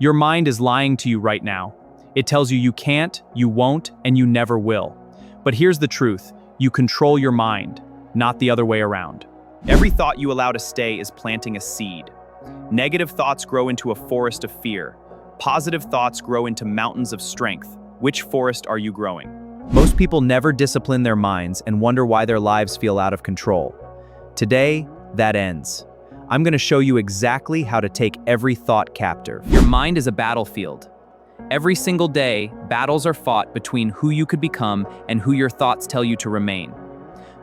Your mind is lying to you right now. It tells you you can't, you won't, and you never will. But here's the truth. You control your mind, not the other way around. Every thought you allow to stay is planting a seed. Negative thoughts grow into a forest of fear. Positive thoughts grow into mountains of strength. Which forest are you growing? Most people never discipline their minds and wonder why their lives feel out of control. Today, that ends. I'm going to show you exactly how to take every thought captive. Your mind is a battlefield. Every single day, battles are fought between who you could become and who your thoughts tell you to remain.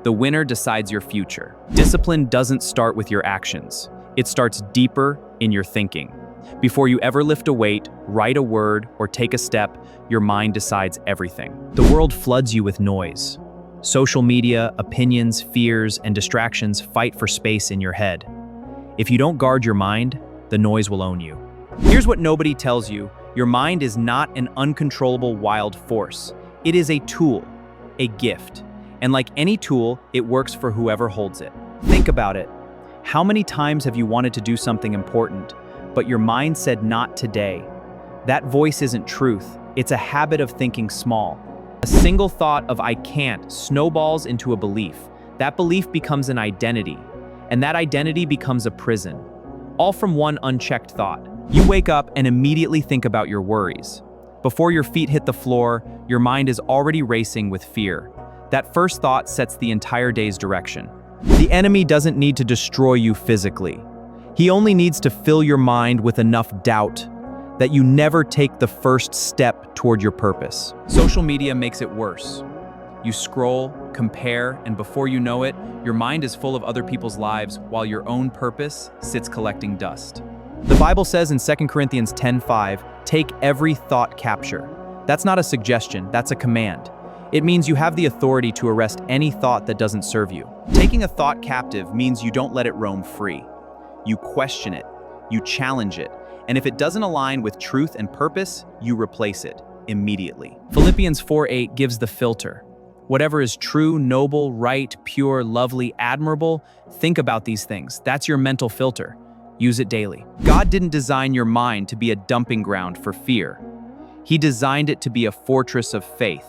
The winner decides your future. Discipline doesn't start with your actions. It starts deeper in your thinking. Before you ever lift a weight, write a word, or take a step, your mind decides everything. The world floods you with noise. Social media, opinions, fears, and distractions fight for space in your head. If you don't guard your mind, the noise will own you. Here's what nobody tells you. Your mind is not an uncontrollable wild force. It is a tool, a gift. And like any tool, it works for whoever holds it. Think about it. How many times have you wanted to do something important, but your mind said not today? That voice isn't truth. It's a habit of thinking small. A single thought of I can't snowballs into a belief. That belief becomes an identity, and that identity becomes a prison. All from one unchecked thought. You wake up and immediately think about your worries. Before your feet hit the floor, your mind is already racing with fear. That first thought sets the entire day's direction. The enemy doesn't need to destroy you physically. He only needs to fill your mind with enough doubt that you never take the first step toward your purpose. Social media makes it worse. You scroll, compare, and before you know it, your mind is full of other people's lives while your own purpose sits collecting dust. The Bible says in 2 Corinthians 10:5, take every thought capture. That's not a suggestion, that's a command. It means you have the authority to arrest any thought that doesn't serve you. Taking a thought captive means you don't let it roam free. You question it, you challenge it, and if it doesn't align with truth and purpose, you replace it immediately. Philippians 4:8 gives the filter. Whatever is true, noble, right, pure, lovely, admirable, think about these things. That's your mental filter. Use it daily. God didn't design your mind to be a dumping ground for fear. He designed it to be a fortress of faith.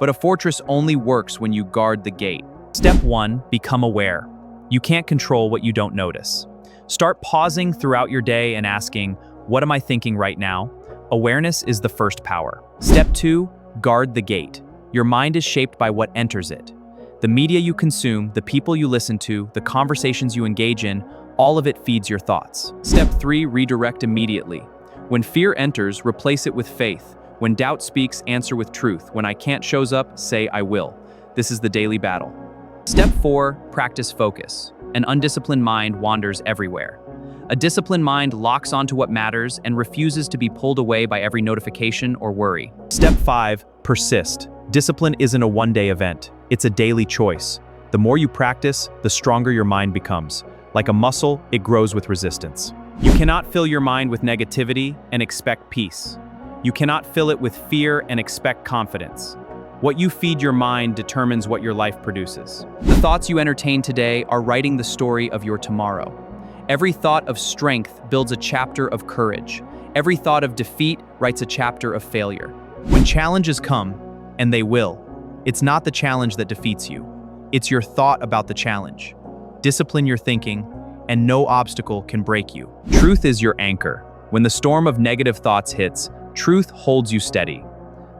But a fortress only works when you guard the gate. Step 1, become aware. You can't control what you don't notice. Start pausing throughout your day and asking, what am I thinking right now? Awareness is the first power. Step 2, guard the gate. Your mind is shaped by what enters it. The media you consume, the people you listen to, the conversations you engage in, all of it feeds your thoughts. Step 3, redirect immediately. When fear enters, replace it with faith. When doubt speaks, answer with truth. When I can't shows up, say I will. This is the daily battle. Step 4, practice focus. An undisciplined mind wanders everywhere. A disciplined mind locks onto what matters and refuses to be pulled away by every notification or worry. Step 5, persist. Discipline isn't a one-day event. It's a daily choice. The more you practice, the stronger your mind becomes. Like a muscle, it grows with resistance. You cannot fill your mind with negativity and expect peace. You cannot fill it with fear and expect confidence. What you feed your mind determines what your life produces. The thoughts you entertain today are writing the story of your tomorrow. Every thought of strength builds a chapter of courage. Every thought of defeat writes a chapter of failure. When challenges come, and they will, it's not the challenge that defeats you. It's your thought about the challenge. Discipline your thinking, and no obstacle can break you. Truth is your anchor. When the storm of negative thoughts hits, truth holds you steady.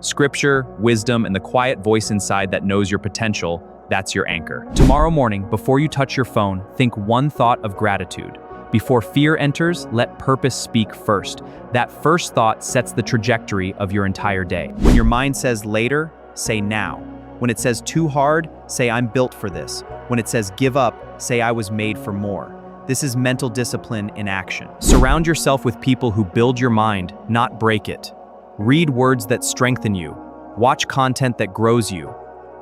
Scripture, wisdom, and the quiet voice inside that knows your potential, that's your anchor. Tomorrow morning, before you touch your phone, think one thought of gratitude. Before fear enters, let purpose speak first. That first thought sets the trajectory of your entire day. When your mind says later, say now. When it says too hard, say I'm built for this. When it says give up, say I was made for more. This is mental discipline in action. Surround yourself with people who build your mind, not break it. Read words that strengthen you. Watch content that grows you.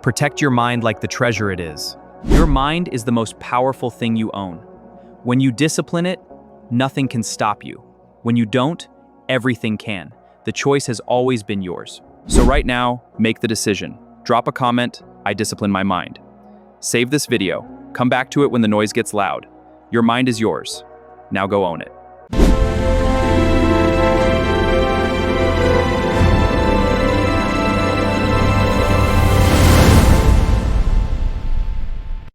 Protect your mind like the treasure it is. Your mind is the most powerful thing you own. When you discipline it, nothing can stop you. When you don't, everything can. The choice has always been yours. So right now, make the decision. Drop a comment, I discipline my mind. Save this video. Come back to it when the noise gets loud. Your mind is yours. Now go own it.